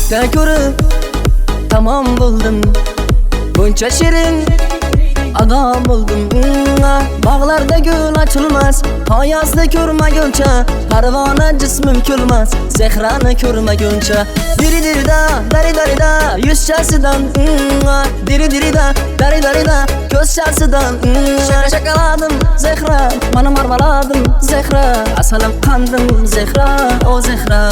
Ko'kda ko'rib tamom bo'ldim, buncha shirin adam bo'ldim. Bog'larda gul ochilmas, qoyasida ko'rmaguncha, parvona jismim kulmas, zehrani ko'rmaguncha. Diri-dirida, dari-darida, yuzchasidan, diri-dirida, dari-darida, ko'zchasidan. Shakaladim zehra, mana marmaladim zehra, asalim qandim zehra, o zehra.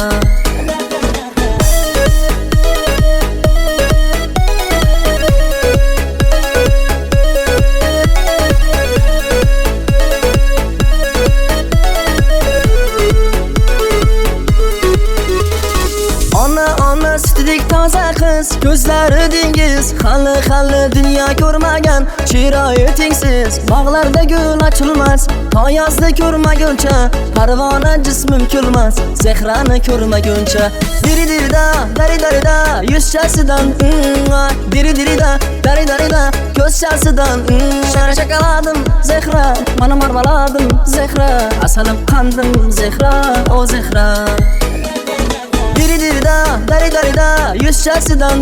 Sütdek toza qiz, ko'zlari dengiz, hali dunyo ko'rmagan, chiroyi tengsiz. Bog'larda gul ochilmas, qoyasida ko'rmaguncha, parvona jismim kulmas, zehrani ko'rmaguncha. Diri-dirida, dari-darida, yuzchasidan, diri-dirida, dari-darida, ko'zchasidan. Shakaladim zehra, mana marmaladim zehra, asalim qandim zehra, o zehra. Diri-dirida, dari-darida, yuzchasidan,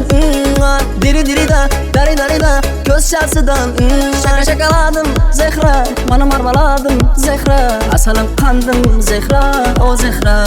diri-dirida, dari-darida, ko'zchasidan. Shakaladim zehra, mana marmaladim zehra, asalim qandim zehra, o zehra.